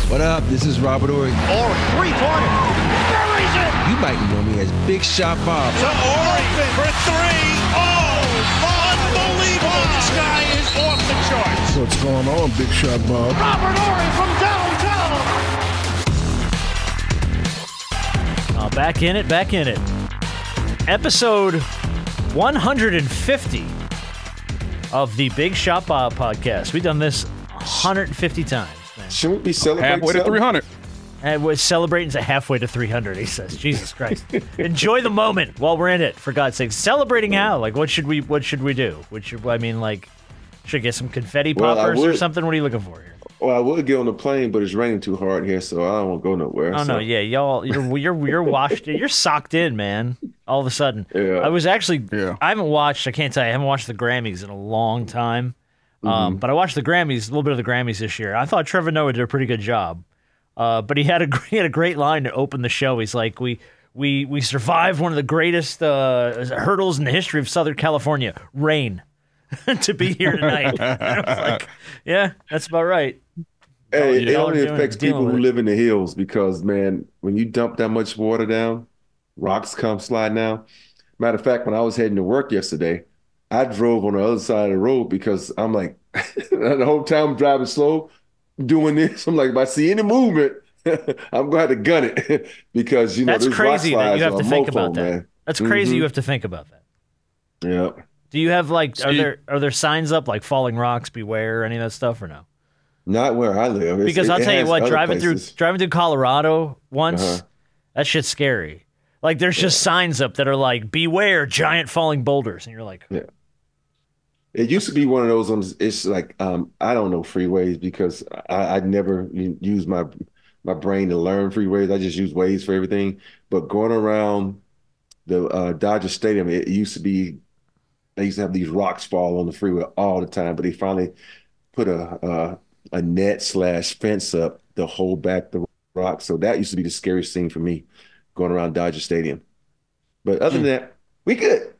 What up? This is Robert Ory. Ory, three-pointer. Buries it! You might know me as Big Shot Bob. To Ory for three. Oh, unbelievable. This guy is off the charts. What's going on, Big Shot Bob? Robert Ory from downtown. Oh, back in it. Episode 150 of the Big Shot Bob podcast. We've done this 150 times. Shouldn't we be celebrating? Halfway to 300. And we're celebrating to halfway to 300, he says. Jesus Christ. Enjoy the moment while we're in it, for God's sake. Celebrating how? Like, what should we do? Should I get some confetti poppers or something? What are you looking for here? Well, I would get on the plane, but it's raining too hard here, so I don't want to go nowhere. No, yeah, y'all, you're washed, you're socked in, man. All of a sudden, Yeah. I haven't watched the Grammys in a long time, but I watched the Grammys, a little bit of the Grammys this year. I thought Trevor Noah did a pretty good job, but he had a great line to open the show. He's like, we survived one of the greatest hurdles in the history of Southern California, rain. To be here tonight. I was like, yeah, that's about right. Hey, it only Y'all affects dealing people with who it. live in the hills because, man, when you dump that much water down, rocks come sliding down. Matter of fact, when I was heading to work yesterday, I drove on the other side of the road because I'm like, the whole time I'm driving slow, doing this. I'm like, if I see any movement, I'm going to have to gun it because, That's those crazy rock that you slides have are to a think mofo, about that. man. That's crazy you have to think about that. Yeah. Do you have are there signs up like falling rocks, beware, any of that stuff or no? Not where I live. Because I'll tell you what, driving places. through Colorado once, that shit's scary. Like there's just signs up that are like, beware giant falling boulders, and you're like, Yeah. It used to be one of those ones. It's like I don't know freeways because I never use my brain to learn freeways. I just use Waze for everything. But going around the Dodger Stadium, it used to be they used to have these rocks fall on the freeway all the time. But they finally put a net/fence up to hold back the rocks. So that used to be the scariest thing for me going around Dodger Stadium. But other than that, we good.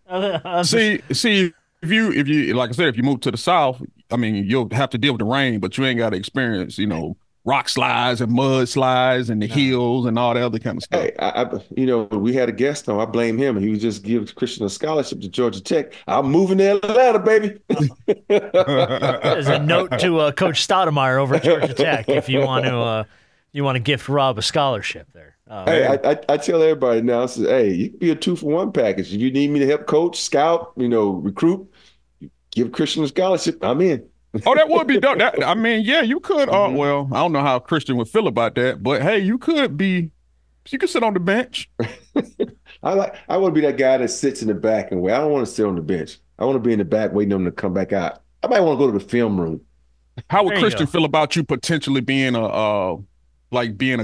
See, if you like I said, if you move to the south, I mean, you'll have to deal with the rain, but you ain't got to experience, rock slides and mud slides and the hills and all that other kind of stuff. Hey, we had a guest on. I blame him. He was just give Christian a scholarship to Georgia Tech. I'm moving to Atlanta, baby. there's a note to Coach Stoudemire over at Georgia Tech if you want to gift Rob a scholarship there. Hey, I tell everybody now, I say, hey, you can be a 2-for-1 package. If you need me to help coach, scout, recruit, give Christian a scholarship, I'm in. Oh, that would be dope. You could. Well, I don't know how Christian would feel about that, but hey, you could sit on the bench. I want to be that guy that sits in the back and wait. I don't want to sit on the bench. I want to be in the back waiting on them to come back out. I might want to go to the film room. How would There you Christian go. feel about you potentially being a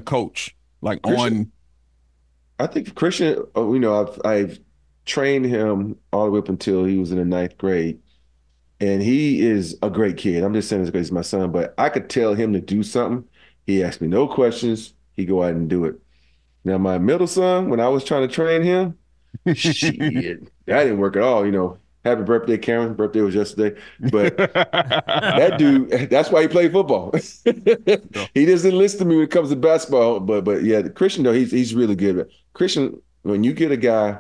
coach, Christian? I think Christian, I've trained him all the way up until he was in the 9th grade. And he is a great kid. I'm just saying this because he's my son, but I could tell him to do something. He asked me no questions. He go out and do it. Now, my middle son, when I was trying to train him, shit, that didn't work at all. Happy birthday, Karen. Birthday was yesterday. But that dude, that's why he played football. He doesn't listen to me when it comes to basketball. But yeah, Christian, though, he's really good. Christian, when you get a guy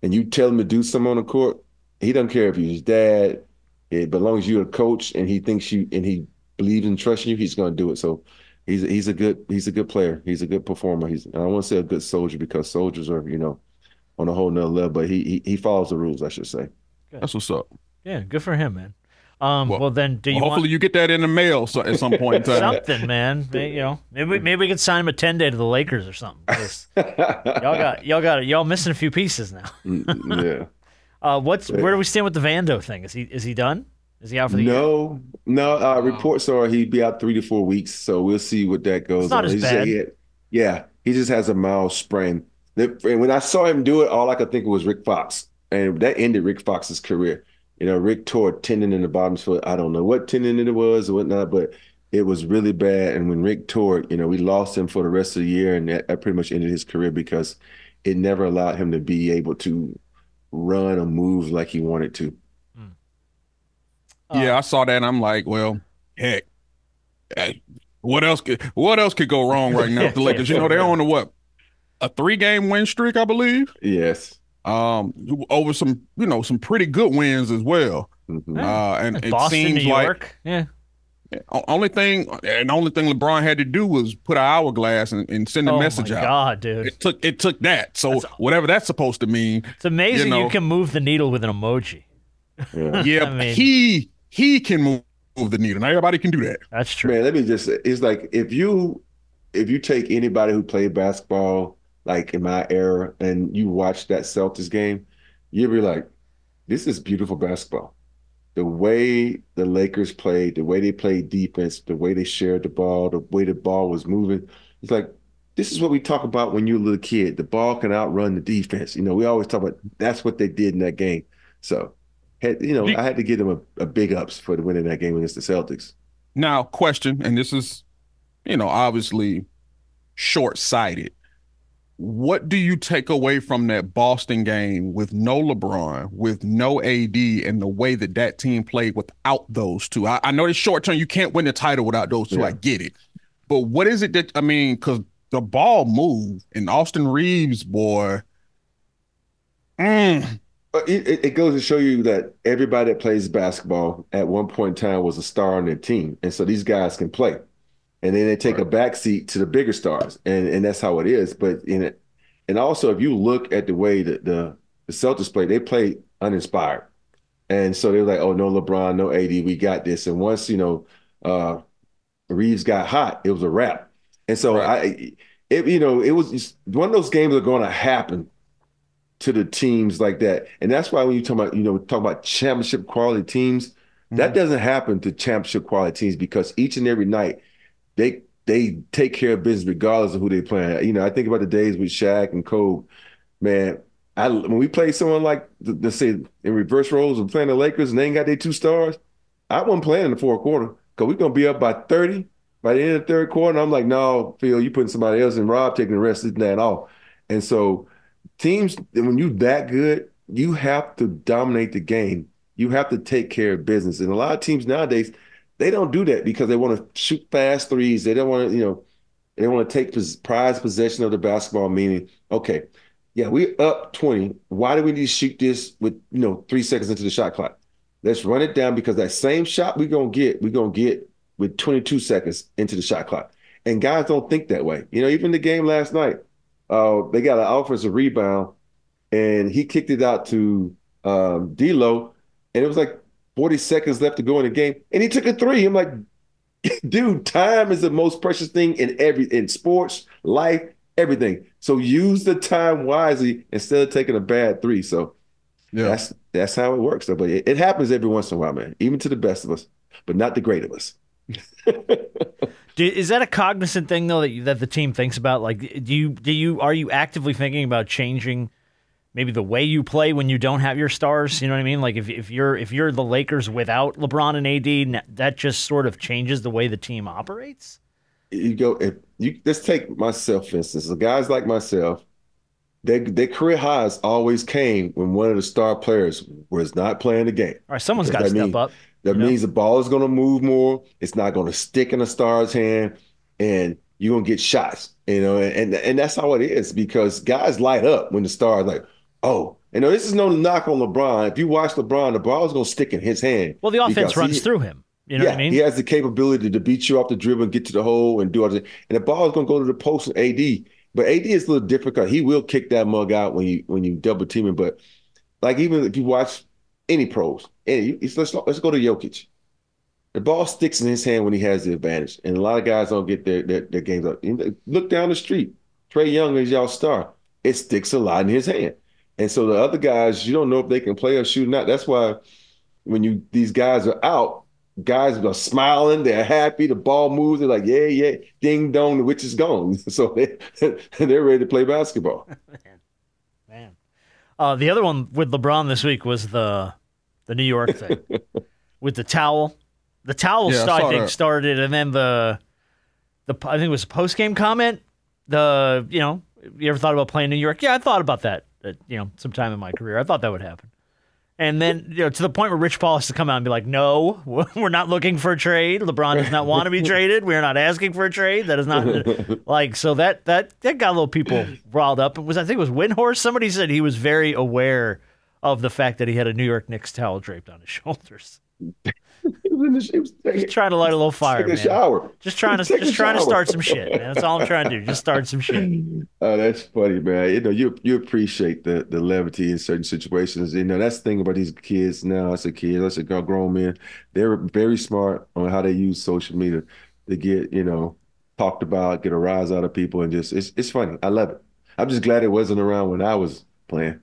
and you tell him to do something on the court, he doesn't care if you're his dad. But as long as you're a coach and he thinks you and he believes and trusts you, he's going to do it. So he's a good player. He's a good performer. I don't want to say a good soldier because soldiers are on a whole nother level. But he follows the rules, I should say. That's what's up. Yeah, good for him, man. Well, then, do you hopefully you get that in the mail at some point in time. something, man? Maybe we could sign him a 10-day to the Lakers or something. 'Cause y'all missing a few pieces now. Yeah. Where do we stand with the Vando thing? Is he done? Is he out for the year? No. Reports are he'd be out 3 to 4 weeks, so we'll see what that goes. It's not on. as bad. He just has a mild sprain. And when I saw him do it, all I could think of was Rick Fox, and that ended Rick Fox's career. Rick tore a tendon in the bottom of his foot. I don't know what tendon it was or whatnot, but it was really bad. And when Rick tore it, we lost him for the rest of the year, and that pretty much ended his career because it never allowed him to be able to run or move like he wanted to. Yeah, I saw that and I'm like, well, heck, What else could go wrong right now with the Lakers? You know, they're on a 3-game win streak, I believe. Yes. Over some pretty good wins as well. Mm-hmm. And it Boston, seems New like York. Yeah. the only thing LeBron had to do was put an hourglass and send a message out. Oh my God, dude! It took that. So whatever that's supposed to mean. It's amazing you can move the needle with an emoji. Yeah, I mean, he can move the needle. Not everybody can do that. That's true. Man, let me just say, it's like if you take anybody who played basketball like in my era and you watch that Celtics game, you'll be like, this is beautiful basketball. The way the Lakers played, the way they played defense, the way they shared the ball, the way the ball was moving. It's like, this is what we talk about when you're a little kid. The ball can outrun the defense. You know, we always talk about that's what they did in that game. So, I had to give them a big ups for winning that game against the Celtics. Now, question, and this is, obviously short-sighted. What do you take away from that Boston game with no LeBron, with no AD, and the way that team played without those two? I know it's short term. You can't win the title without those two. Yeah. I get it. But what is it because the ball moved and Austin Reeves, boy. It goes to show you that everybody that plays basketball at one point in time was a star on their team. And so these guys can play. And then they take a backseat to the bigger stars, and that's how it is. But and also if you look at the way that the Celtics play, they play uninspired, and so they're like, oh, no LeBron, no AD, we got this. And once Reeves got hot, it was a wrap. And so it was just one of those games that are going to happen to the teams like that, and that's why when you talk about championship quality teams, that doesn't happen to championship quality teams because each and every night. They take care of business regardless of who they play. I think about the days with Shaq and Kobe. Man, when we play someone like, let's say, in reverse roles and playing the Lakers and they ain't got their 2 stars, I wasn't playing in the fourth quarter because we're going to be up by 30 by the end of the third quarter. And I'm like, no, Phil, you putting somebody else and Rob taking the rest of that off. And so teams, when you that good, you have to dominate the game. You have to take care of business. And a lot of teams nowadays – they don't do that because they want to shoot fast threes. They don't want to, they want to take prized possession of the basketball, meaning, okay, yeah, we're up 20. Why do we need to shoot this with, 3 seconds into the shot clock? Let's run it down because that same shot we're going to get with 22 seconds into the shot clock. And guys don't think that way. Even the game last night, they got an offensive rebound and he kicked it out to D'Lo, and it was like 40 seconds left to go in the game, and he took a 3. I'm like, dude, time is the most precious thing in sports, life, everything. So use the time wisely instead of taking a bad 3. So that's how it works. But it happens every once in a while, man, even to the best of us, but not the great of us. Is that a cognizant thing though that the team thinks about? Like, are you actively thinking about changing maybe the way you play when you don't have your stars? You know what I mean? Like if you're the Lakers without LeBron and AD, that just sort of changes the way the team operates. Let's take myself, for instance. The guys like myself, their career highs always came when one of the star players was not playing the game. All right, someone's got to step up. That means the ball is going to move more. It's not going to stick in a star's hand, and you're going to get shots. And that's how it is because guys light up when the star is like, oh, this is no knock on LeBron. If you watch LeBron, the ball is going to stick in his hand. Well, the offense runs through him. You know what I mean? He has the capability to beat you off the dribble and get to the hole and do all that. And the ball is going to go to the post and AD. But AD is a little different because he will kick that mug out when you double team him. But like even if you watch any pros, let's go to Jokic. The ball sticks in his hand when he has the advantage. And a lot of guys don't get their games up. Look down the street. Trae Young is y'all star. It sticks a lot in his hand. And so the other guys, you don't know if they can play or shoot or not. That's why when these guys are out, guys are smiling, they're happy, the ball moves, they're like, yeah, ding dong, the witch is gone. So they're ready to play basketball. Man. The other one with LeBron this week was the New York thing with the towel. The towel started, and then the I think it was a post-game comment. You ever thought about playing New York? Yeah, I thought about that. Sometime in my career, I thought that would happen. And then, to the point where Rich Paul has to come out and be like, no, we're not looking for a trade. LeBron does not want to be traded. We're not asking for a trade. That is not so that got a little people riled up. I think it was Windhorst. Somebody said he was very aware of the fact that he had a New York Knicks towel draped on his shoulders. He was Just trying to light a little fire, taking man. a shower. Just trying to start some shit, man. That's all I'm trying to do. Just start some shit. Oh, that's funny, man. You appreciate the levity in certain situations. That's the thing about these kids now. I say kids, I say grown men. They're very smart on how they use social media to get, talked about, get a rise out of people, and just it's funny. I love it. I'm just glad it wasn't around when I was playing.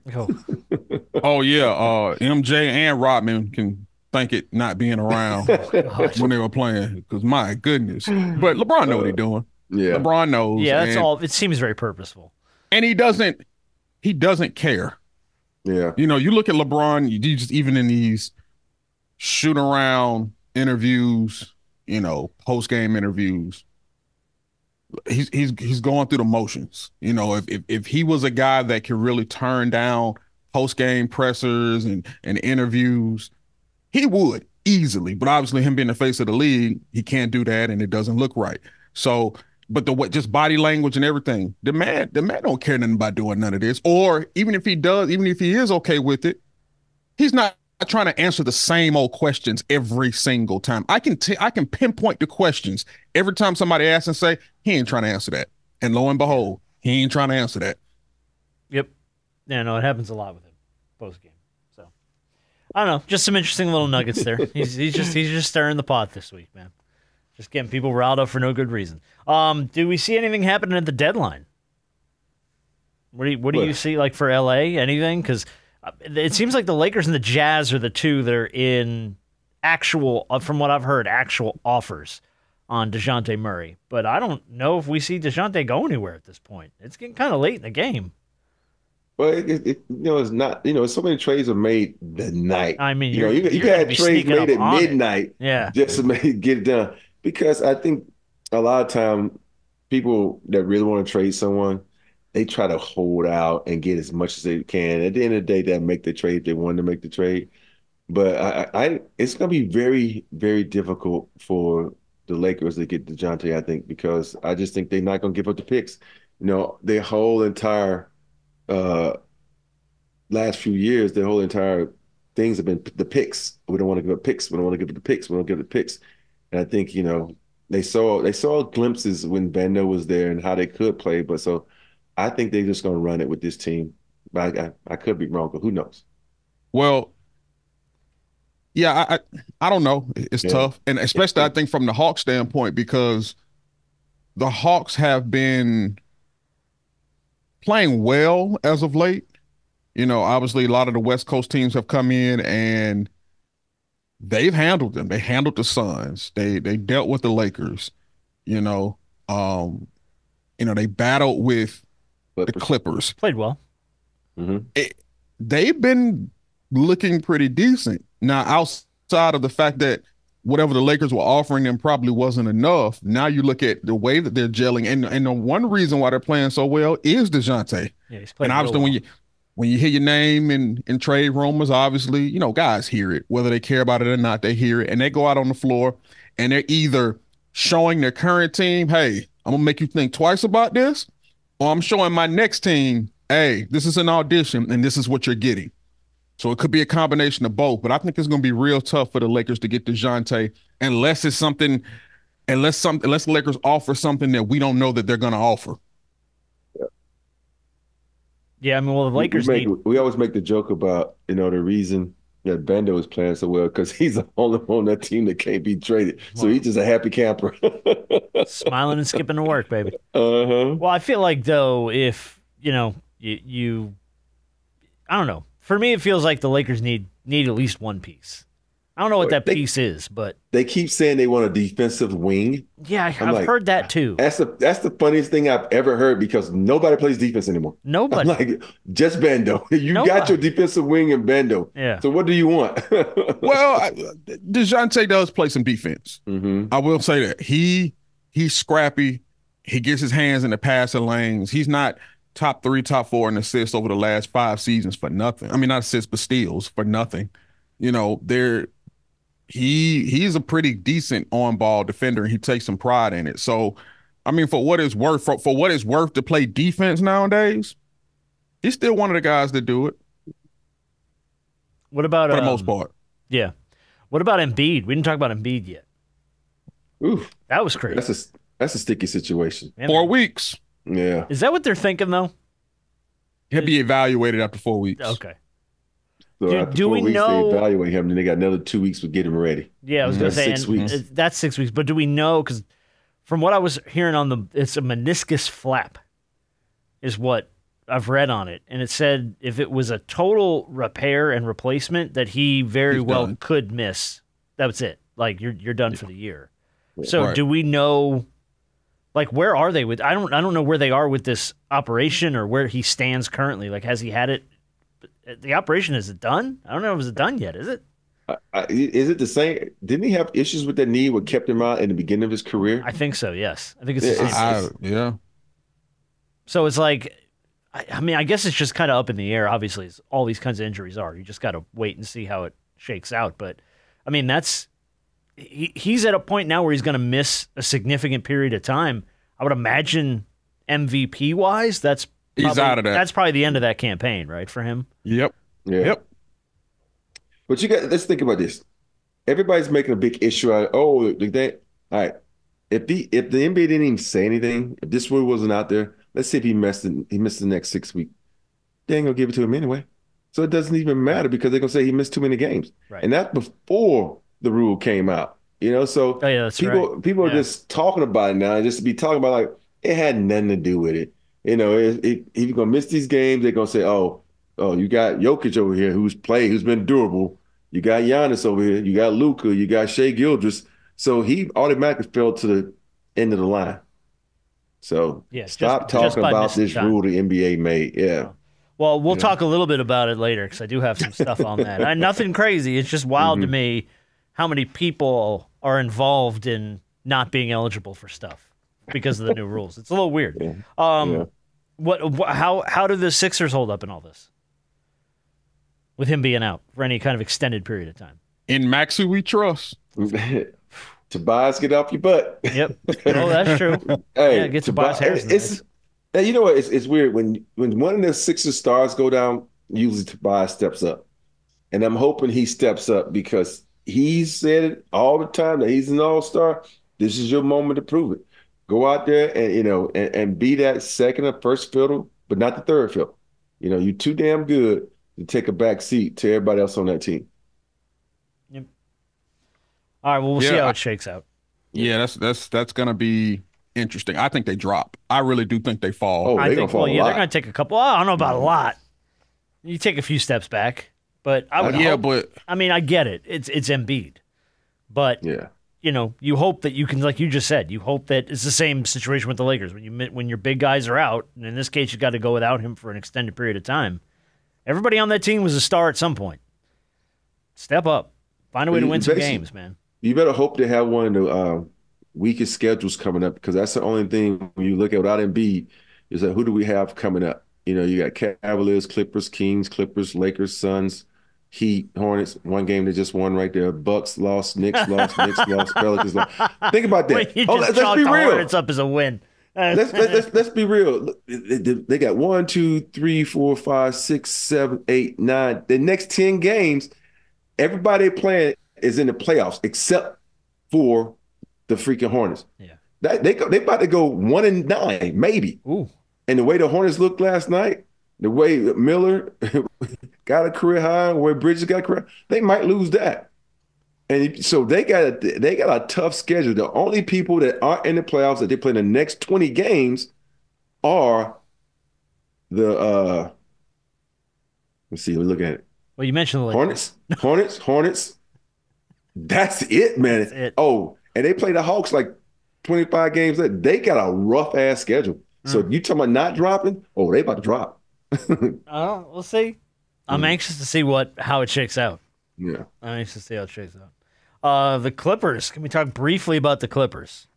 Oh yeah, MJ and Rodman can thank it not being around when they were playing, because my goodness. But LeBron know what he's doing. Yeah, LeBron knows. Yeah, that's all. It seems very purposeful. And he doesn't care. Yeah. You look at LeBron, you just even in these shoot around interviews, post-game interviews, he's going through the motions. If he was a guy that could really turn down post-game pressers and interviews, he would easily. But obviously him being the face of the league, he can't do that, and it doesn't look right. So, but just body language and everything, the man don't care nothing about doing none of this. Or even if he does, even if he is okay with it, he's not trying to answer the same old questions every single time. I can pinpoint the questions every time somebody asks and say, he ain't trying to answer that. And lo and behold, he ain't trying to answer that. Yep. Yeah, no, it happens a lot with him post game. So I don't know, just some interesting little nuggets there. He's just stirring the pot this week, man. Just getting people riled up for no good reason. Do we see anything happening at the deadline? What do you see like for LA? Anything? Because it seems like the Lakers and the Jazz are the two that are in actual, from what I've heard, actual offers on DeJounte Murray. But I don't know if we see DeJounte go anywhere at this point. It's getting kind of late in the game. Well, it's not. So many trades are made the night. I mean, you had trades made at midnight, just to get it done. Because I think a lot of time people that really want to trade someone, they try to hold out and get as much as they can. At the end of the day, they'll make the trade if they want to make the trade. But it's going to be very, very difficult for the Lakers to get DeJounte, I think, because I just think they're not going to give up the picks. Their whole entire last few years, their whole entire things have been the picks. We don't want to give up picks. We don't want to give up the picks. We don't give up the picks. And I think, they saw glimpses when Bando was there and how they could play. But so I think they're just going to run it with this team. But I could be wrong, but who knows? Well, yeah, I don't know. It's tough. And especially I think from the Hawks standpoint, because the Hawks have been playing well as of late. Obviously a lot of the West Coast teams have come in and they've handled them. They handled the Suns. They dealt with the Lakers. They battled with the Clippers. Played well. Mm-hmm. They've been looking pretty decent. Now, outside of the fact that whatever the Lakers were offering them probably wasn't enough, now you look at the way that they're gelling, and the one reason why they're playing so well is DeJounte. Yeah, he's playing. And obviously, when you hear your name in trade rumors, obviously, guys hear it. Whether they care about it or not, they hear it. And they go out on the floor and they're either showing their current team, hey, I'm going to make you think twice about this, or I'm showing my next team, hey, this is an audition and this is what you're getting. So it could be a combination of both. But I think it's going to be real tough for the Lakers to get DeJounte unless the Lakers offer something that we don't know that they're going to offer. Yeah, I mean, well, the Lakers we always make the joke about, the reason that Bando is playing so well because he's the only one on that team that can't be traded. So he's just a happy camper. Smiling and skipping to work, baby. Uh-huh. Well, I feel like, though, if, you I don't know. For me, it feels like the Lakers need at least one piece. I don't know what that piece is, but they keep saying they want a defensive wing. Yeah, I've heard that too. That's the funniest thing I've ever heard because nobody plays defense anymore. Nobody. I'm like, just Bando. Got your defensive wing in Bando. Yeah. So what do you want? Well, DeJounte does play some defense. Mm-hmm. I will say that he's scrappy. He gets his hands in the passing lanes. He's not top 3, top 4 in assists over the last 5 seasons for nothing. I mean, not assists, but steals for nothing. You know, he's a pretty decent on-ball defender, and he takes some pride in it. So, I mean, for what it's worth, for what it's worth to play defense nowadays, he's still one of the guys that do it. What about for the most part? Yeah. What about Embiid? We didn't talk about Embiid yet. Oof, that was crazy. That's a sticky situation. 4 weeks. Yeah. Is that what they're thinking though? He'll be evaluated after 4 weeks. Okay. So after do 4 we weeks, know? they evaluate him, then they got another 2 weeks to get him ready. Yeah, I was going to say 6 weeks. That's 6 weeks. But do we know? Because from what I was hearing it's a meniscus flap, is what I've read on it, and it said if it was a total repair and replacement, that he very well done. could miss. That was it. Like you're done for the year. Yeah. So Right. do we know? Like where are they with? I don't know where they are with this operation or where he stands currently. Like has he had it? The operation, is it done? I don't know if it's done yet. Is it? Is it the same? Didn't he have issues with that knee? What kept him out in the beginning of his career? I think so. Yes, I think it's Yeah, the same. Yeah. So it's like, I mean, I guess it's just kind of up in the air. Obviously, as all these kinds of injuries are. You just got to wait and see how it shakes out. But I mean, he's at a point now where he's going to miss a significant period of time. I would imagine MVP wise, He's out of that. That's probably the end of that campaign, right, for him. Yep. Yeah. Yep. But let's think about this. Everybody's making a big issue out of, all right. If the NBA didn't even say anything, if this rule wasn't out there, let's say if he missed the next 6 weeks, they ain't gonna give it to him anyway. So it doesn't even matter because they're gonna say he missed too many games. Right. And that's before the rule came out. So Oh, yeah, that's people right. are just talking about it now, just to be talking about like it had nothing to do with it. If you're gonna miss these games, they're gonna say, oh, you got Jokic over here who's been durable. You got Giannis over here. You got Luka. You got Shea Gilgeous. So he automatically fell to the end of the line. So Yeah, stop just talking by about missing this time. rule the NBA made. Yeah. Well, we'll talk a little bit about it later because I do have some stuff on that. Nothing crazy. It's just wild to me how many people are involved in not being eligible for stuff because of the new rules. It's a little weird. Yeah. How do the Sixers hold up in all this? With him being out for any kind of extended period of time. In Maxey, we trust. Tobias, get off your butt. Yep. Oh, that's true. Hey, Yeah, get Tobias Harris. You know what? It's weird when one of the Sixers stars go down. Usually Tobias steps up, and I'm hoping he steps up because he said it all the time that he's an all-star. This is your moment to prove it. Go out there and and be that second or first fiddle, but not the third fiddle. You're too damn good to take a back seat to everybody else on that team. Yep. All right. Well, we'll see how it shakes out. Yeah, that's gonna be interesting. I think they drop. I really do think they fall. Oh, I they're think. gonna fall Well, yeah, a they're lot. going to take a couple. I don't know about a lot. You take a few steps back, but I would. Yeah, hope, but I mean, I get it. It's Embiid, but Yeah. you hope that you can, like you just said, you hope that it's the same situation with the Lakers when your big guys are out, and in this case, you got to go without him for an extended period of time. Everybody on that team was a star at some point. Step up, find a way to win some games, man. You better hope they have one of the weakest schedules coming up because that's the only thing when you look at without Embiid is that who do we have coming up? You got Cavaliers, Clippers, Kings, Clippers, Lakers, Suns, Heat, Hornets. One game they just won right there. Bucks lost, Knicks lost, Pelicans lost. Think about that. Wait, you Oh, just let's chalked be the real. Hornets up as a win. Let's be real. Look, they got 1, 2, 3, 4, 5, 6, 7, 8, 9. The next 10 games, everybody playing is in the playoffs except for the freaking Hornets. Yeah. They about to go 1-9, maybe. Ooh. And the way the Hornets looked last night, the way Miller got a career high, the way Bridges got a career, they might lose that. And so they got a tough schedule. The only people that aren't in the playoffs that they play in the next 20 games are the let's see, we're looking at it. Well, you mentioned the Lakers. Hornets. That's it, man. That's it. Oh, and they play the Hawks like 25 games. They got a rough ass schedule. So you talking about not dropping? Oh, they about to drop. We'll see. I'm anxious to see how it shakes out. Yeah. I'm anxious to see how it shakes out. The Clippers. Can we talk briefly about the Clippers?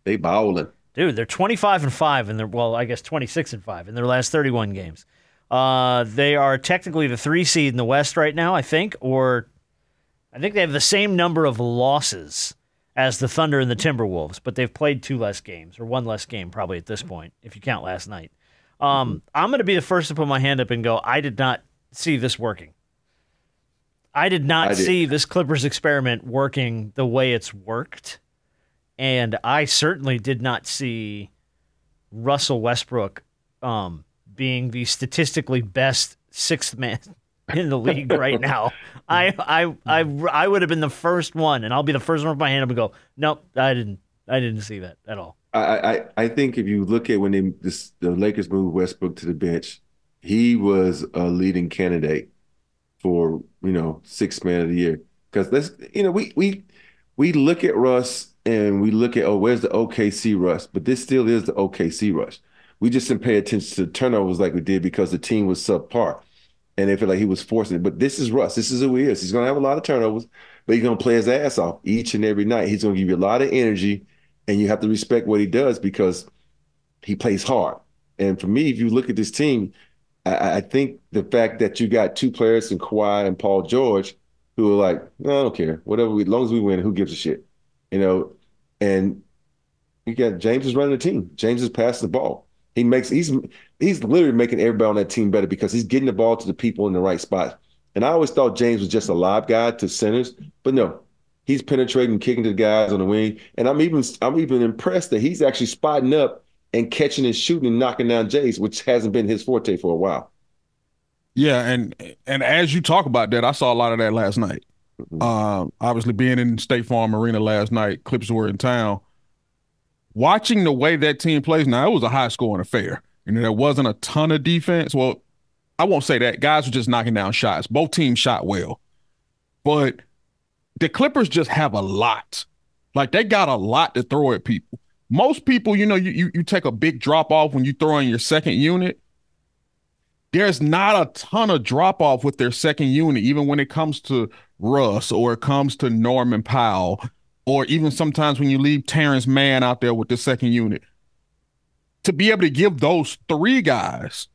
They bowling. Dude, they're 25-5 and I guess 26-5 in their last 31 games. They are technically the 3 seed in the West right now, I think, or I think they have the same number of losses as the Thunder and the Timberwolves, but they've played 2 less games, or 1 less game probably at this point, if you count last night. I'm going to be the first to put my hand up and go, I did not see this working. I did not see this Clippers experiment working the way it's worked. And I certainly did not see Russell Westbrook being the statistically best 6th man in the league right now. I would have been the first one, and I'll be the first one with my hand up and go, nope, I didn't see that at all. I think if you look at when the Lakers moved Westbrook to the bench, he was a leading candidate for 6th man of the year. Because we look at Russ and we look at where's the OKC Russ, but this still is the OKC Russ. We just didn't pay attention to turnovers like we did because the team was subpar, and they feel like he was forcing it. But this is Russ. This is who he is. He's going to have a lot of turnovers, but he's going to play his ass off each and every night. He's going to give you a lot of energy, and you have to respect what he does because he plays hard. And for me, if you look at this team, I think the fact that you got 2 players in Kawhi and Paul George who are like, no, I don't care. Whatever, as long as we win, who gives a shit? And you got James is running the team. James is passing the ball. He's literally making everybody on that team better because he's getting the ball to the people in the right spot. And I always thought James was just a lob guy to centers, but no, he's penetrating, kicking to the guys on the wing. And I'm even impressed that he's actually spotting up and catching and shooting and knocking down Jays, which hasn't been his forte for a while. Yeah, and as you talk about that, I saw a lot of that last night. Obviously, being in State Farm Arena last night, Clips were in town. Watching the way that team plays now, it was a high-scoring affair. There wasn't a ton of defense. Well, I won't say that. Guys were just knocking down shots. Both teams shot well. But the Clippers just have a lot. Like, they got a lot to throw at people. Most people, you take a big drop-off when you throw in your second unit. There's not a ton of drop-off with their second unit, even when it comes to Russ or it comes to Norman Powell, or even sometimes when you leave Terrence Mann out there with the second unit. To be able to give those 3 guys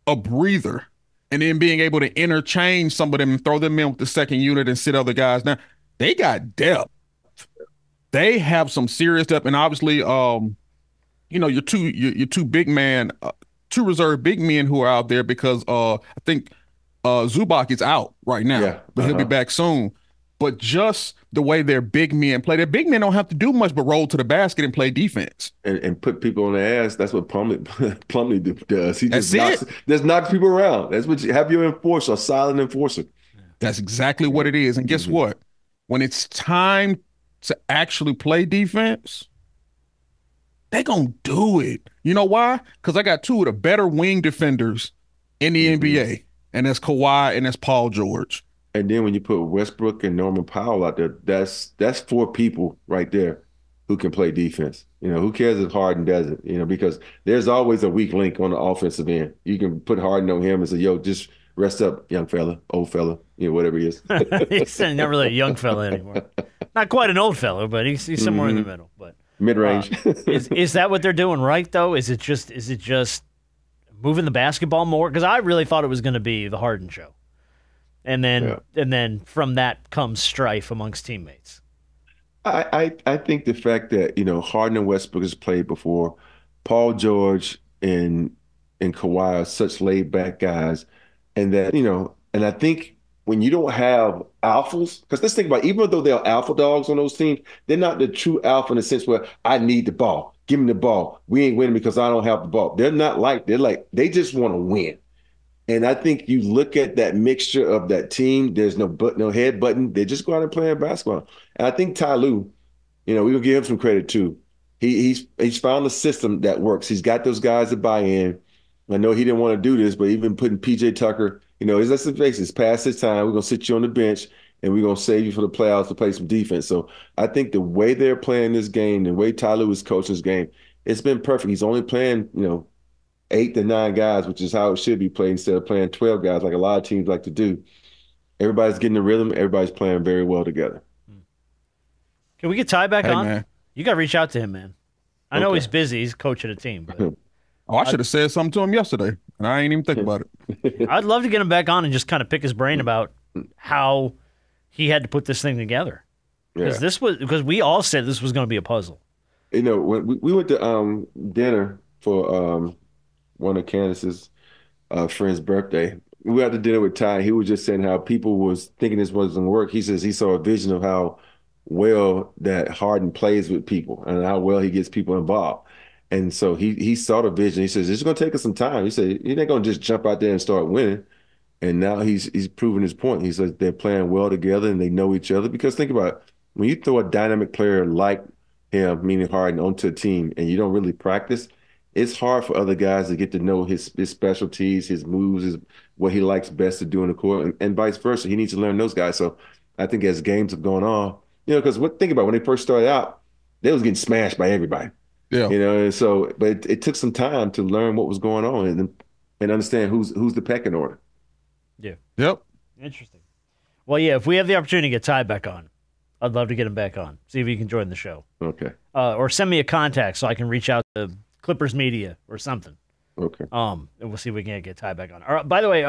a breather and then being able to interchange some of them and throw them in with the second unit and sit other guys down, they got depth. They have some serious depth. And obviously, your two big man, 2 reserve big men who are out there because I think Zubac is out right now, but he'll be back soon. But just the way their big men play, their big men don't have to do much but roll to the basket and play defense. And put people on the ass. That's what Plumlee does. He just knocks people around. That's what you have your enforcer, a solid enforcer. That's exactly what it is. And guess what? When it's time to actually play defense, they're going to do it. You know why? Because I got 2 of the better wing defenders in the NBA, and that's Kawhi and that's Paul George. And then when you put Westbrook and Norman Powell out there, that's 4 people right there who can play defense. Who cares if Harden does it? Because there's always a weak link on the offensive end. You can put Harden on him and say, yo, just rest up, young fella, old fella, whatever he is. He's not really a young fella anymore. Not quite an old fella, but he's somewhere in the middle. But mid-range. Is that what they're doing right, though? Is it just moving the basketball more? Because I really thought it was going to be the Harden show. And then from that comes strife amongst teammates. I think the fact that Harden and Westbrook has played before, Paul George and Kawhi are such laid back guys, and that and I think when you don't have alphas, because let's think about it, even though they're alpha dogs on those teams, they're not the true alpha in the sense where I need the ball, give me the ball, we ain't winning because I don't have the ball. They're like they just want to win. And I think you look at that mixture of that team, there's no head button. They just go out and play basketball. And I think Ty Lue, we're going to give him some credit too. He's found a system that works. He's got those guys to buy in. I know he didn't want to do this, but even putting PJ Tucker, let's face it, it's past his time. We're going to sit you on the bench and we're going to save you for the playoffs to play some defense. So I think the way they're playing this game, the way Ty Lue is coaching this game, it's been perfect. He's only playing, 8 to 9 guys, which is how it should be played instead of playing 12 guys like a lot of teams like to do. Everybody's getting the rhythm. Everybody's playing very well together. Can we get Ty back on? Man. You got to reach out to him, man. I know Okay. he's busy. He's coaching a team, but Oh, I should have said something to him yesterday, and I ain't even think about it. I'd love to get him back on and just kind of pick his brain about how he had to put this thing together. Yeah. Because we all said this was going to be a puzzle. You know, when we went to dinner for one of Candace's friend's birthday, we had to dinner with Ty. He was just saying how people was thinking this wasn't gonna work. He says he saw a vision of how well that Harden plays with people and how well he gets people involved. And so he saw the vision. He says it's gonna take us some time. He said you're not gonna just jump out there and start winning. And now he's proven his point. He says they're playing well together and they know each other. Because think about it, when you throw a dynamic player like him, meaning Harden, onto a team and you don't really practice, it's hard for other guys to get to know his specialties, his moves, what he likes best to do in the court, and vice versa. He needs to learn those guys. So I think as games have gone on, because think about it, when they first started out, they was getting smashed by everybody. Yeah. And so, but it took some time to learn what was going on and understand who's the pecking order. Yeah. Yep. Interesting. Well, yeah, if we have the opportunity to get Ty back on, I'd love to get him back on. See if he can join the show. Okay. Or send me a contact so I can reach out to Clippers Media or something. Okay. And we'll see if we can get Ty back on. All right, by the way,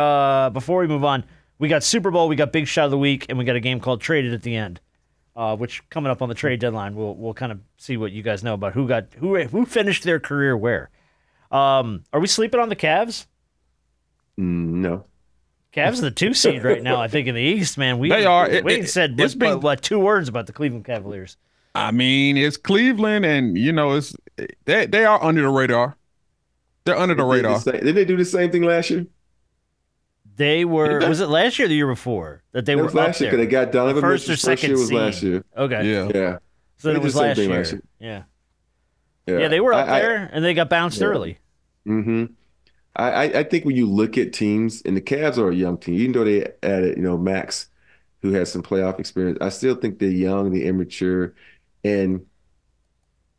before we move on, we got Super Bowl, we got Big Shot of the Week, and we got a game called Traded at the end, which coming up on the trade deadline, we'll kind of see what you guys know about who finished their career where. Are we sleeping on the Cavs? No. Cavs are the 2 seed right now, I think, in the East, man. They are. We said what 2 words about the Cleveland Cavaliers. I mean, it's Cleveland, and they are under the radar. They're under the radar. Didn't they do the same thing last year? They were. Was it last year or the year before that they It were was last up year there? because they got Donovan First or Mitchell's second year was seed. last year. Okay. Yeah. Yeah. So They it was did the same last thing year. last year. Yeah. Yeah. Yeah, they were up there and they got bounced early. Mm-hmm. I think when you look at teams, and the Cavs are a young team, even though they added, Max, who has some playoff experience, I still think they're young, they're immature, and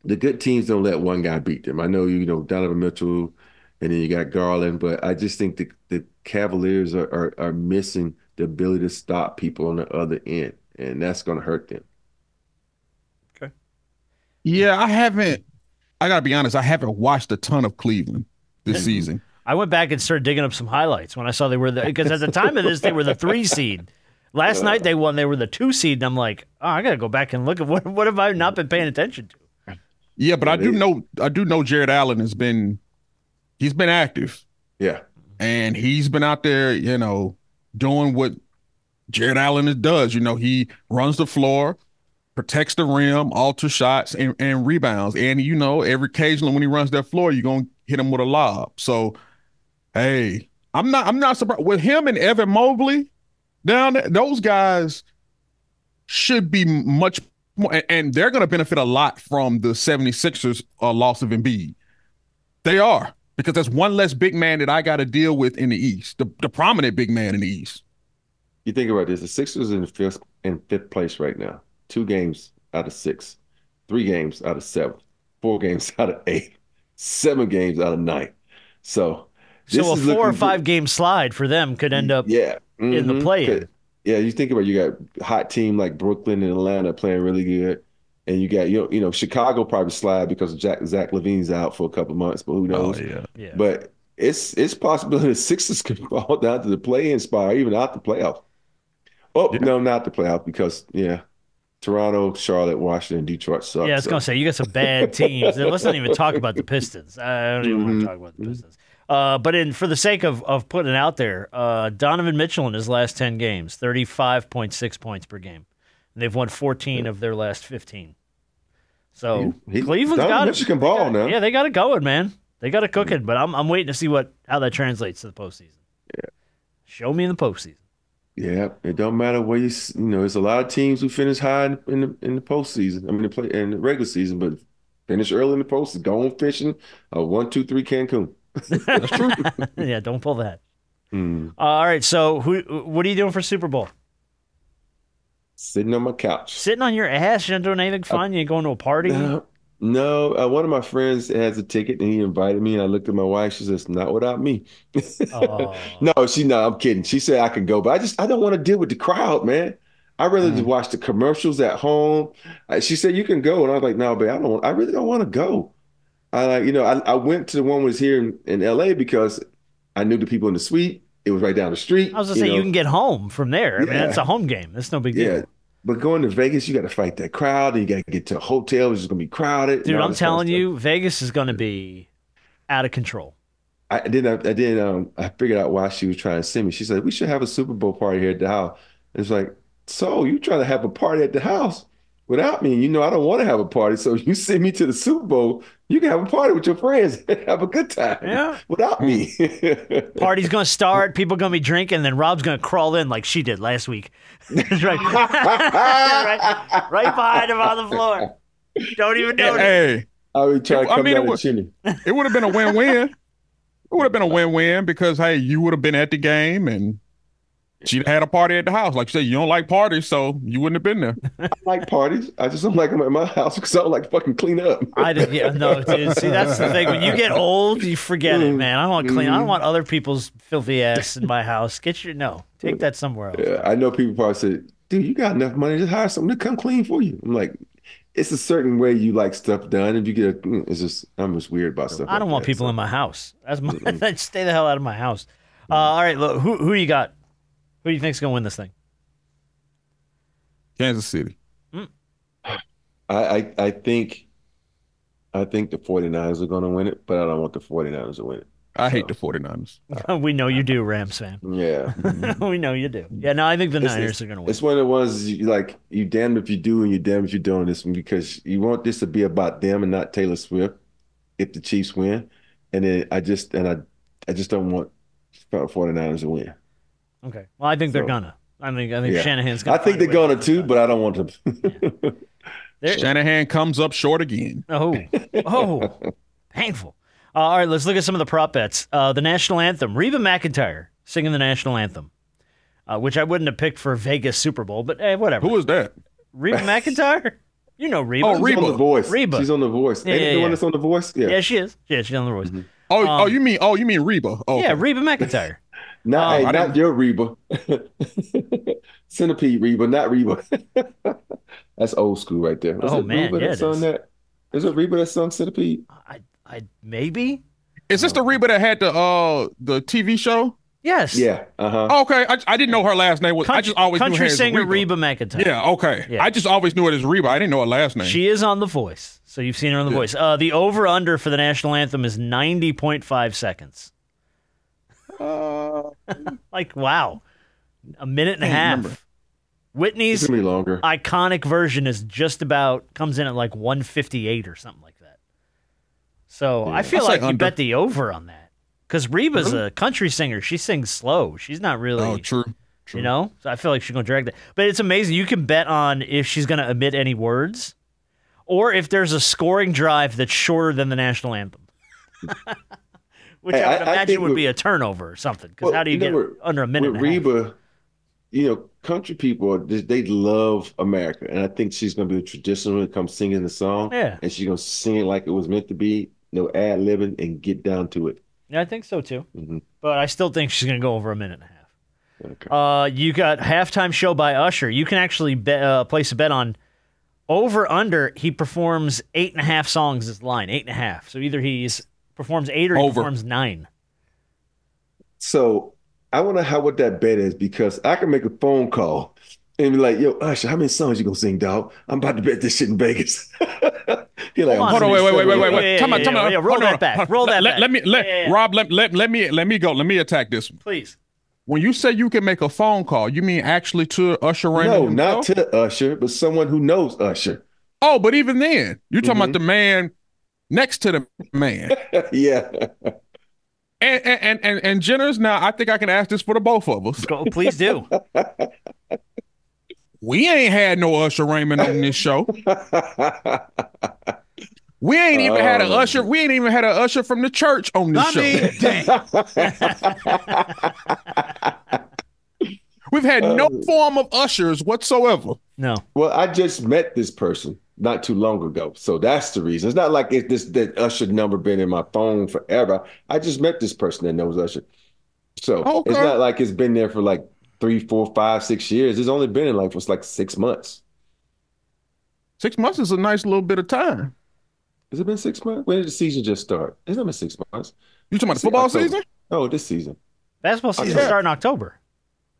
the good teams don't let one guy beat them. I know, Donovan Mitchell, and then you got Garland, but I just think the Cavaliers are missing the ability to stop people on the other end, and that's going to hurt them. Okay. Yeah, I got to be honest, I haven't watched a ton of Cleveland this season. I went back and started digging up some highlights when I saw they were because at the time of this they were the 3 seed. Last night they won. They were the 2 seed, and I'm like, oh, I got to go back and look at what have I not been paying attention to. Yeah, but I do know Jared Allen he's been active. Yeah. And he's been out there, doing what Jared Allen does. He runs the floor, protects the rim, alters shots, and rebounds. And every occasionally when he runs that floor, you're gonna hit him with a lob. So, hey, I'm not surprised with him and Evan Mobley down there. Those guys should be much more, and they're gonna benefit a lot from the 76ers loss of Embiid. They are, because that's one less big man that I got to deal with in the East, the prominent big man in the East. You think about this: the Sixers in fifth place right now. 2 games out of 6, 3 games out of 7, 4 games out of 8, 7 games out of 9. So a 4 or 5 game slide for them could end up in the play-in. Yeah, you think about, you got hot team like Brooklyn and Atlanta playing really good, and you got Chicago probably slide because Zach LaVine's out for a couple months, but who knows? Oh, yeah. But it's possible the Sixers could fall down to the play-in spot or even out the playoff. No, not the playoff because Toronto, Charlotte, Washington, Detroit suck. Yeah, I was going to say, you got some bad teams. Let's not even talk about the Pistons. I don't even want to talk about the Pistons. But for the sake of putting it out there, Donovan Mitchell in his last 10 games, 35.6 points per game. And they've won 14 of their last 15. So Cleveland's got it. Mitchell can ball now. Yeah, they got it going, man. They got it cooking. But I'm waiting to see how that translates to the postseason. Yeah. Show me in the postseason. Yeah, it don't matter where there's a lot of teams who finish high in the postseason. I mean, play in the regular season, but finish early in the postseason. Go on fishing. 1, 2, 3 Cancun. That's true. Yeah, don't pull that. All right, so what are you doing for Super Bowl? Sitting on my couch. Sitting on your ass? You're not doing anything fun? You ain't going to a party? No. One of my friends has a ticket, and he invited me, and I looked at my wife. She says, not without me. Oh. No, I'm kidding. She said I could go, but I don't want to deal with the crowd, man. I'd rather just watch the commercials at home. She said, you can go. And I was like, no, babe, I really don't want to go. I went to the one that was here in LA because I knew the people in the suite. It was right down the street. I was gonna say you can get home from there. I mean, it's a home game. That's no big deal. Yeah. But going to Vegas, you got to fight that crowd, and you got to get to a hotel, which is going to be crowded. Dude, I'm telling you, Vegas is going to be out of control. I figured out why she was trying to send me. She said, we should have a Super Bowl party here at the house. And it's like, so you trying to have a party at the house without me? I don't want to have a party. So you send me to the Super Bowl, you can have a party with your friends and have a good time without me. Party's going to start. People going to be drinking. And then Rob's going to crawl in like she did last week. right behind him on the floor. Don't even know. Hey. I would try to come down the chimney. It would have been a win-win. It would have been a win-win because, hey, you would have been at the game and she'd had a party at the house. Like you said, you don't like parties, so you wouldn't have been there. I like parties. I just don't like them at my house because I don't like to fucking clean up. No, dude. See, that's the thing. When you get old, you forget it, man. I don't want clean. I don't want other people's filthy ass in my house. Take that somewhere else. Yeah, I know people probably say, dude, you got enough money, just hire someone to come clean for you. I'm like, it's a certain way you like stuff done. If you get I'm just weird about stuff. I don't want people in my house. Stay the hell out of my house. All right, look, who you got? Who do you think's gonna win this thing? Kansas City. I think the 49ers are gonna win it, but I don't want the 49ers to win it. I hate the 49ers. We know you do, Rams fan. Yeah. We know you do. Yeah, no, I think the Niners are gonna win. It's one of the ones you damned if you do and you damned if you don't in this one because you want this to be about them and not Taylor Swift if the Chiefs win. And then I just don't want 49ers to win. Okay. Well, I think they're gonna. I think Shanahan's gonna. I think they're gonna too, but I don't want them. Shanahan comes up short again. Oh, painful. All right, let's look at some of the prop bets. The national anthem, Reba McEntire singing the national anthem, which I wouldn't have picked for Vegas Super Bowl, but hey, whatever. Who is that? Reba McEntire? You know Reba. Oh, Reba. She's on The Voice. Reba. She's on The Voice. Ain't the one that's on The Voice? Yeah, she is. Yeah, she's on The Voice. Mm-hmm. You mean Reba? Oh, yeah, Reba McEntire. Not your Reba. Centipede Reba, not Reba. That's old school right there. Man, Reba is it Reba that sung Centipede? I maybe. Is this the Reba that had the TV show? Yes. Yeah. Okay, I didn't know her last name was. I just always knew her as singer Reba. Reba McEntire. Yeah. Okay. Yeah. I just always knew it as Reba. I didn't know her last name. She is on The Voice, so you've seen her on The Voice. The over under for the national anthem is 90.5 seconds. Like wow, a minute and a half. Remember. Whitney's iconic version is comes in at like 158 or something like that. So I feel like you bet the over on that because Reba's a country singer. She sings slow. She's not really. Oh, true. So I feel like she's gonna drag that. But it's amazing. You can bet on if she's gonna omit any words, or if there's a scoring drive that's shorter than the national anthem. Which I would imagine would be a turnover or something. Because how do you get under a minute and a half? Reba, country people, they love America. And I think she's going to be a traditional when it comes singing the song. Yeah. And she's going to sing it like it was meant to be, ad-libbing, and get down to it. Yeah, I think so too. Mm-hmm. But I still think she's going to go over a minute and a half. Okay. You got Halftime Show by Usher. You can actually place a bet on over-under. He performs 8.5 songs as line, 8.5. So either he's performs 8 or he performs 9. So I wonder what that bet is because I can make a phone call and be like, yo, Usher, how many songs you gonna sing, dog? I'm about to bet this shit in Vegas. He's like, hold on, wait. Time out. Roll that back. Rob, let me go. Let me attack this one. Please. When you say you can make a phone call, you mean actually to Usher Raymond No, himself? Not to Usher, but someone who knows Usher. Oh, but even then, you're talking about the man next to the man. Yeah. And Jenners, now I think I can ask this for the both of us. Go, please do. We ain't had no Usher Raymond on this show. We ain't even had an Usher. We ain't even had an Usher from the church on this show. We've had no form of ushers whatsoever. No. Well, I just met this person not too long ago, so that's the reason. It's not like that Usher number been in my phone forever. I just met this person that knows Usher, so It's not like it's been there for like 3, 4, 5, 6 years. It's only been for like 6 months. 6 months is a nice little bit of time. Has it been 6 months? When did the season just start? It's not been 6 months. You talking about the football October. season? Oh, this season. Basketball season Yeah. started in October,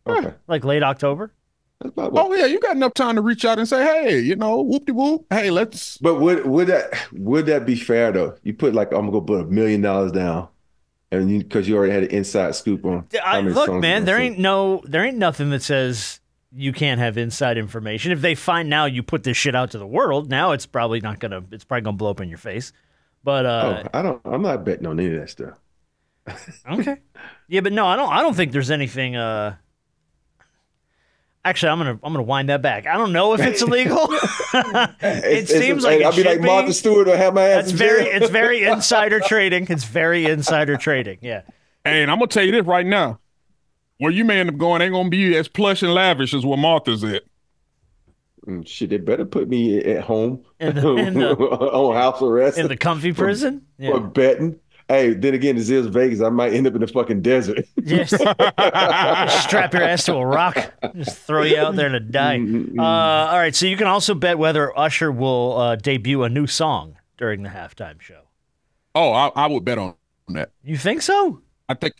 Okay. like late October. That's about what. Oh yeah, you got enough time to reach out and say, hey, you know, whoop de whoop. Hey, let's. But would that be fair though? You put like I'm gonna put $1 million down, and because you already had an inside scoop on. how many Look, songs man, you're there gonna ain't nothing that says you can't have inside information. If they find now you put this shit out to the world, now it's probably gonna blow up in your face. But sing. I'm not betting on any of that stuff. okay, yeah, but no, I don't think there's anything. Actually, I'm gonna wind that back. I don't know if it's illegal. It seems like I'll be like Martha Stewart or have my ass. That's in very jail. it's very insider trading. It's very insider trading. Yeah. Hey, and I'm gonna tell you this right now. Where you may end up going ain't gonna be as plush and lavish as where Martha's at. Shit, they better put me at home In the- on house arrest In the comfy prison. for Yeah. betting. Hey, then again, this is Vegas. I might end up in the fucking desert. Just strap your ass to a rock. Just throw you out there to die. All right. So you can also bet whether Usher will debut a new song during the halftime show. Oh, I would bet on that. You think so? I think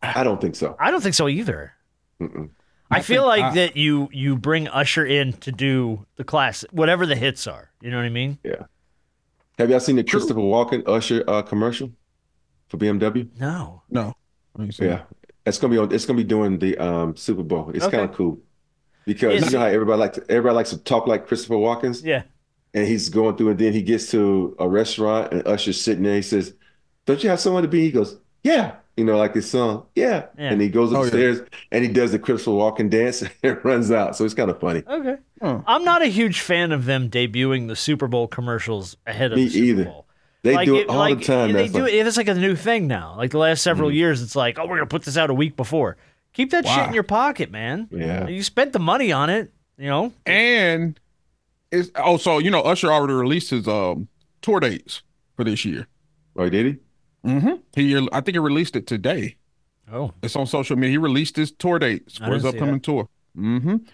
I don't think so. I don't think so either. Mm-mm. I feel like that you bring Usher in to do the class, whatever the hits are. You know what I mean? Yeah. Have y'all seen the Christopher Walken Usher commercial for BMW? No. no. Let me see. Yeah, it's gonna be during the Super Bowl. It's Okay. kind of cool because Yes. you know how everybody likes to talk like Christopher Walken, Yeah. and he's going through, and then he gets to a restaurant, and Usher's sitting there. He says, "Don't you have somewhere to be?" He goes, "Yeah." You know, like his song, yeah. Yeah. And he goes Oh, yeah. upstairs and he does the Christopher Walken dance and runs out. So it's kind of funny. Okay. Huh. I'm not a huge fan of them debuting the Super Bowl commercials ahead of Me the Super either. Bowl. They do it all the time. They That's do like, it. It's like a new thing now. Like the last several years, it's like, oh, we're gonna put this out a week before. Keep that shit Wow. in your pocket, man. Yeah. You spent the money on it. You know. And it's also, you know, Usher already released his tour dates for this year. oh, did he? I think he released it today. Oh. It's on social media. He released his tour dates I for his didn't see upcoming tour.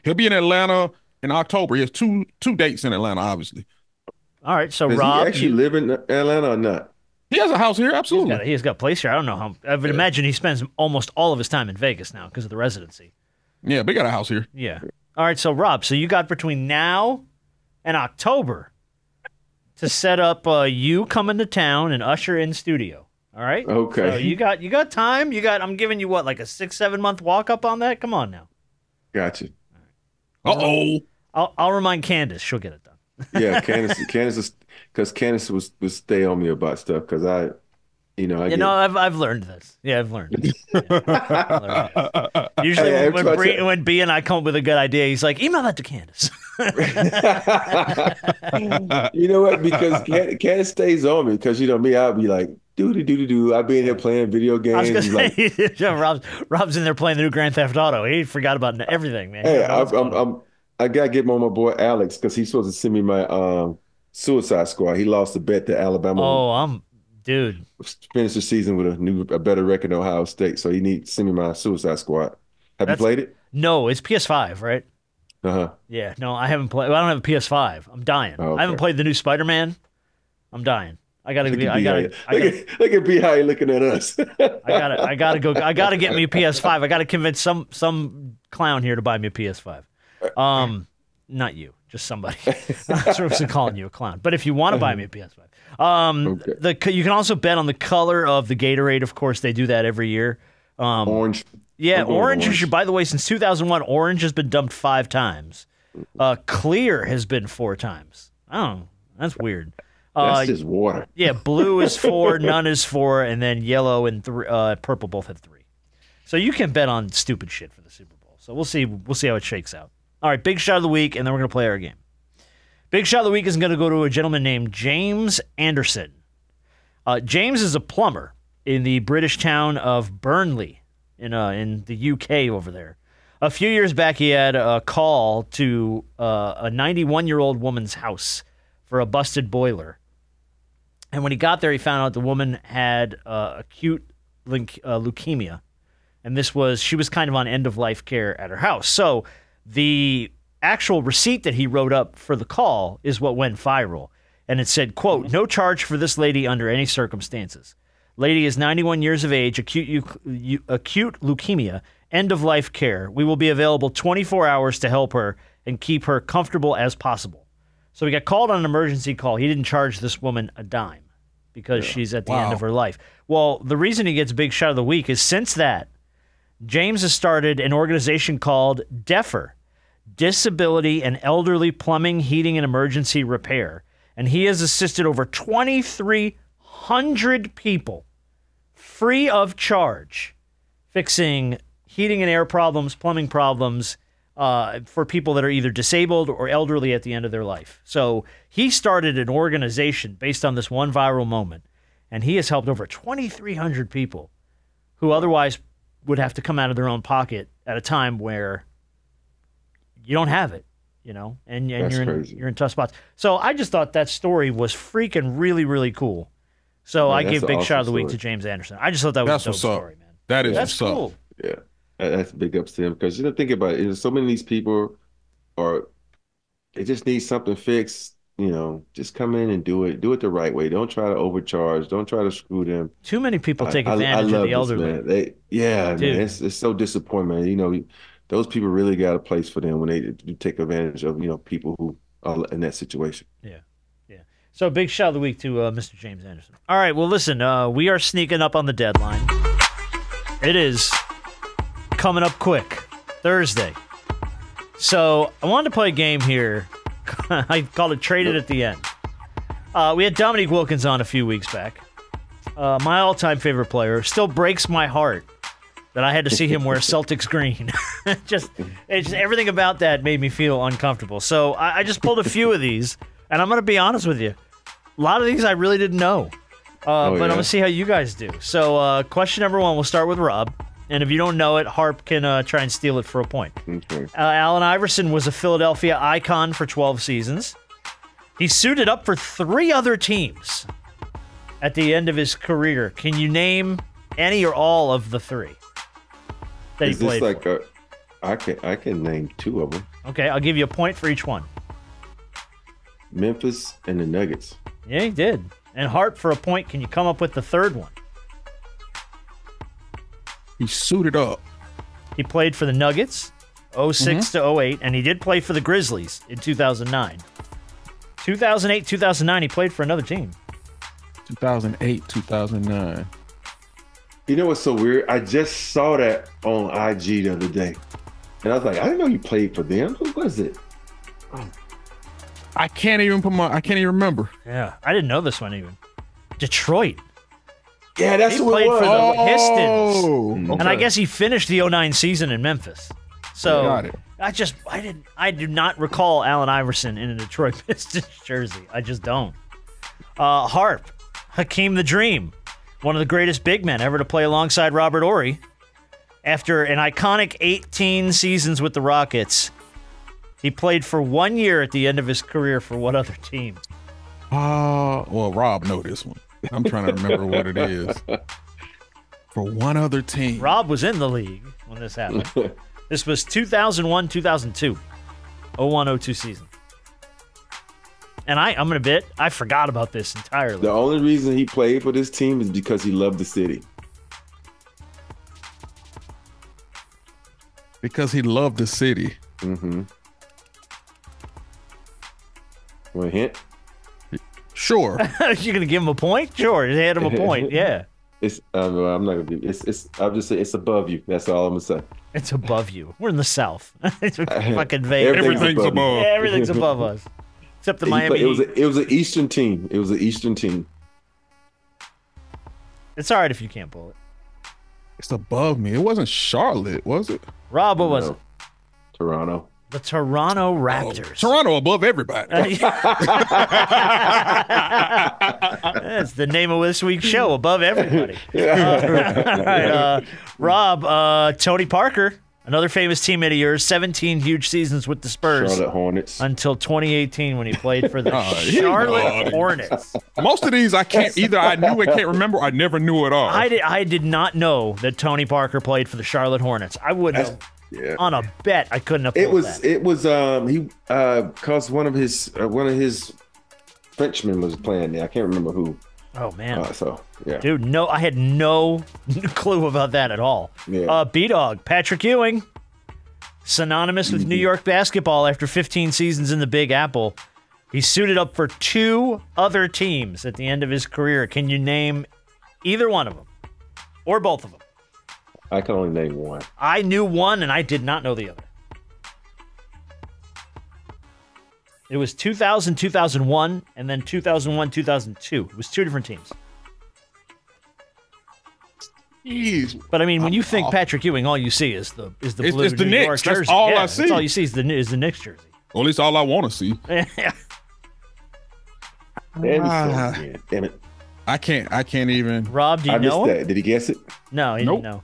He'll be in Atlanta in October. He has two dates in Atlanta, obviously. All right. So Does Rob, he actually live in Atlanta or not? He has a house here, absolutely. he's got a place here. I don't know how. I would imagine he spends almost all of his time in Vegas now because of the residency. Yeah, but he got a house here. Yeah. All right. So Rob, so you got between now and October to set up you coming to town and Usher in studio. All right. Okay. So you got time. I'm giving you what, like a 6-7 month walk up on that. Come on now. Gotcha. Uh-oh. I'll remind Candace. She'll get it done. Yeah, Candace, because Candace was stay on me about stuff because I I've learned this. Yeah, I've learned this. Yeah, I've learned this. Usually Hey, when B and I come up with a good idea, he's like, email that to Candace. You know what? Because Candace stays on me because you know me, I'll be like do. I'll be in here playing video I was games. gonna Like, say, Rob's in there playing the new Grand Theft Auto. He forgot about everything, man. hey, I gotta get on my boy Alex because he's supposed to send me my Suicide Squad. He lost a bet to Alabama. Oh, dude. Finish the season with a better record than Ohio State, so he needs to send me my Suicide Squad. Have you played it? No, it's PS5, right? Uh-huh. Yeah, no, I haven't played. I don't have a PS5. I'm dying. Oh, okay. I haven't played the new Spider-Man. I'm dying. I gotta Look be. at B how you looking at us. I gotta go. I gotta get me a PS5. I gotta convince some clown here to buy me a PS5. Not you, just somebody. I'm sort of calling you a clown. But if you want to buy me a PS5, Okay. you can also bet on the color of the Gatorade. Of course, they do that every year. Orange. Yeah, I'm going orange orange. is. By the way, since 2001, orange has been dumped 5 times. Clear has been 4 times. Oh, that's weird. That's just water. Yeah, blue is 4, none is 4, and then yellow and purple both have 3. So you can bet on stupid shit for the Super Bowl. So we'll see how it shakes out. All right, big shot of the week, and then we're gonna play our game. Big shot of the week is going to go to a gentleman named James Anderson. James is a plumber in the British town of Burnley in the UK over there. A few years back, he had a call to a 91-year-old woman's house for a busted boiler. And when he got there, he found out the woman had acute leukemia. And she was kind of on end-of-life care at her house. So the actual receipt that he wrote up for the call is what went viral. and it said, quote, "No charge for this lady under any circumstances. Lady is 91 years of age, acute leukemia, end-of-life care. We will be available 24 hours to help her and keep her comfortable as possible." So he got called on an emergency call. He didn't charge this woman a dime because she's at the end of her life. Well, the reason he gets Big Shot of the Week is since that, James has started an organization called DEFR, Disability and Elderly Plumbing, Heating, and Emergency Repair. And he has assisted over 2,300 people free of charge fixing heating and air problems, plumbing problems, for people that are either disabled or elderly at the end of their life. So he started an organization based on this one viral moment, and he has helped over 2,300 people who otherwise would have to come out of their own pocket at a time where you don't have it, and you're in tough spots. So I just thought that story was freaking really, really cool. So I give Big Shot of the Week to James Anderson. I just thought that was a dope story, man. That's cool. Yeah. That's big ups to him because think about it. So many of these people they just need something fixed. Just come in and do it. Do it the right way. Don't try to overcharge. Don't try to screw them. Too many people take advantage of the elderly. Man. Man, it's so disappointing, man. Those people really got a place for them when they take advantage of people who are in that situation. Yeah. So Big Shot of the Week to Mr. James Anderson. All right. Well, listen. We are sneaking up on the deadline. It is coming up quick, Thursday. So I wanted to play a game here. I called it Traded at the End. We had Dominique Wilkins on a few weeks back. My all-time favorite player. Still breaks my heart that I had to see him wear Celtics green. just everything about that made me feel uncomfortable. So I just pulled a few of these, and I'm going to be honest with you. A lot of these I really didn't know. But I'm going to see how you guys do. So question number one, we'll start with Rob. And if you don't know it, Harp can try and steal it for a point. Okay. Allen Iverson was a Philadelphia icon for 12 seasons. He suited up for 3 other teams at the end of his career. Can you name any or all of the 3 that he played for? I can name 2 of them. Okay, I'll give you a point for each one. Memphis and the Nuggets. Yeah, he did. And Harp, for a point, can you come up with the 3rd one? He suited up. He played for the Nuggets, 06 to 08, and he did play for the Grizzlies in 2009. 2008, 2009, he played for another team. 2008, 2009. You know what's so weird? I just saw that on IG the other day. And I was like, I didn't know you played for them. Who was it? I can't even remember. Yeah, I didn't know this one even. Detroit. Yeah, that's he who played it was. for the Pistons. Okay. And I guess he finished the 09 season in Memphis. So Got it. I do not recall Allen Iverson in a Detroit Pistons jersey. I just don't. Harp, Hakeem the Dream, one of the greatest big men ever to play alongside Robert Horry. After an iconic 18 seasons with the Rockets, he played for 1 year at the end of his career for what other team? Well, Rob know this one. I'm trying to remember what it is. For one other team. Rob was in the league when this happened. This was 2001-2002. 01-02 season. And I'm going to bet I forgot about this entirely. The only reason he played for this team is because he loved the city. Because he loved the city. Mm-hmm. Want a hint? Sure. You're going to give him a point? Sure. Just hand him a point. Yeah. I'm not gonna be. I'll just say it's above you. That's all I'm gonna say. It's above you. We're in the South. It's fucking vague. Everything's above. Yeah, everything's above us, except the Miami. It was an Eastern team. It was an Eastern team. It's all right if you can't pull it. It's above me. It wasn't Charlotte, was it? Rob, what was it? Toronto. The Toronto Raptors. Toronto above everybody. That's the name of this week's show, above everybody. All right, Rob, Tony Parker, another famous teammate of yours, 17 huge seasons with the Spurs. Charlotte Hornets. Until 2018 when he played for the Charlotte Hornets. Most of these I can't, either I knew and can't remember, or I never knew at all. I did not know that Tony Parker played for the Charlotte Hornets. I wouldn't have. Yeah. On a bet, I couldn't have pulled that. It was he because one of his Frenchman was playing there. I can't remember who. Oh man. So yeah, Dude, no, I had no clue about that at all. Yeah. B-Dog, Patrick Ewing, synonymous with New York basketball after 15 seasons in the Big Apple. He suited up for 2 other teams at the end of his career. Can you name either one of them? Or both of them? I can only name one. I knew one, and I did not know the other. It was 2000, 2001, and then 2001, 2002. It was 2 different teams. Jeez. But I mean, when you think Patrick Ewing, all you see is the blue it's the New Knicks. York That's jersey. all Yeah, I see. That's all you see is the Knicks jersey. Or at least all I want to see. Damn, again. Damn it. I can't even. Rob, do you I missed know him? that. Did he guess it? No, he Nope. didn't know.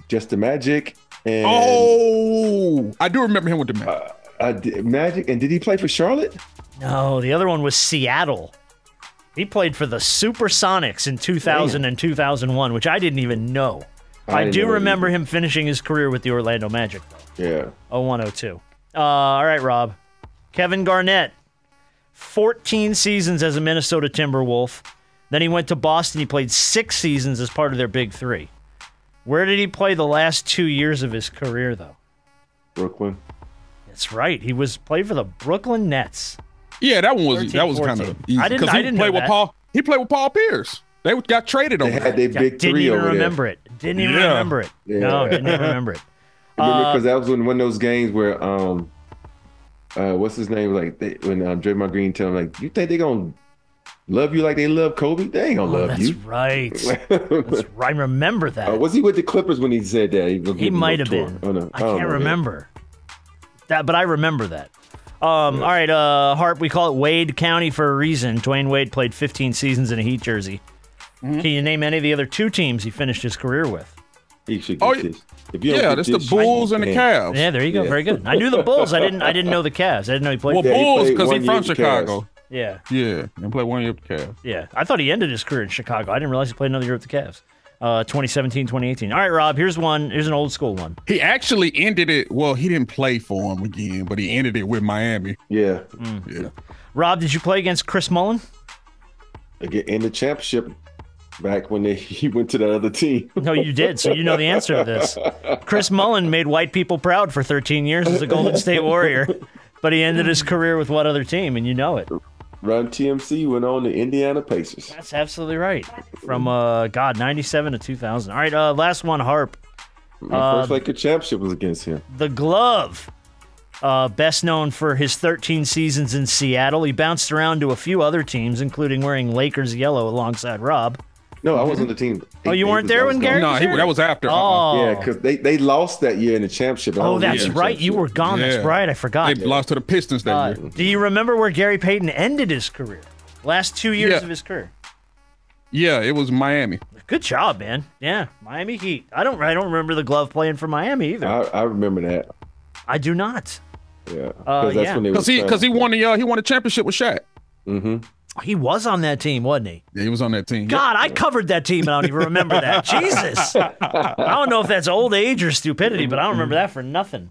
Just the Magic and Oh, I do remember him with the Magic. Magic. And did he play for Charlotte? No, the other one was Seattle. He played for the Supersonics in 2000 and 2001, which I didn't even know. I didn't do know remember either. him finishing his career with the Orlando Magic, though. Yeah. 01-02. All right, Rob. Kevin Garnett, 14 seasons as a Minnesota Timberwolf. Then he went to Boston. He played 6 seasons as part of their Big Three. Where did he play the last 2 years of his career, though? Brooklyn. That's right. He played for the Brooklyn Nets. Yeah, that one was 13, that was 14. kind of easy. I didn't 'Cause he know played with that. Paul. He played with Paul Pierce. They got traded They over. had their big Didn't three even over remember it. Didn't even Yeah. remember it. Yeah. No, didn't even remember it. Remember, because that was one of those games where what's his name? Like when Draymond Green tell him like, you think they gonna love you like they love Kobe? They ain't gonna love That's you. right. That's right. I remember that. Was he with the Clippers when he said that? He might have been. Oh, no. I can't remember that, but I remember that. All right, Harp, we call it Wade County for a reason. Dwayne Wade played 15 seasons in a Heat jersey. Can you name any of the other 2 teams he finished his career with? He should get Oh, this. If you don't Yeah, get that's the this, Bulls and the man. Cavs. Yeah, there you go. Yeah. Very good. I knew the Bulls. I didn't know the Cavs. I didn't know he played. Well, for Yeah, he Bulls played because one he's year from with the Cavs. Chicago. Yeah, Yeah, and played 1 year with the Cavs. yeah. I thought he ended his career in Chicago. I didn't realize he played another year with the Cavs. 2017, 2018. All right, Rob. Here's one. Here's an old school one. He actually ended it. Well, he didn't play for him again, but he ended it with Miami. Yeah. Yeah. Rob, did you play against Chris Mullin? Again, in the championship back when he went to that other team. No, you did, so you know the answer to this. Chris Mullin made white people proud for 13 years as a Golden State Warrior, but he ended his career with what other team, and you know it. Run TMC went on the Indiana Pacers. That's absolutely right. From, 97 to 2000. All right, last one, Harp. My first Lakers championship was against him. The Glove. Best known for his 13 seasons in Seattle. He bounced around to a few other teams, including wearing Lakers yellow alongside Rob. No, I wasn't the team. Oh, you weren't there when Gary No, was here? that was after. Oh, Yeah, because they lost that year in the championship. I oh, don't that's remember the right. You were championship. gone. That's Yeah. right. I forgot. They lost to the Pistons that year. Do you remember where Gary Payton ended his career? Last 2 years Yeah. of his career. Yeah, it was Miami. Good job, man. Yeah, Miami Heat. I don't remember the Glove playing for Miami either. I remember that. I do not. Yeah, because that's yeah. when they Because he won the championship with Shaq. He was on that team, wasn't he? Yeah, he was on that team. God, I covered that team and I don't even remember that. Jesus. I don't know if that's old age or stupidity, but I don't remember that for nothing.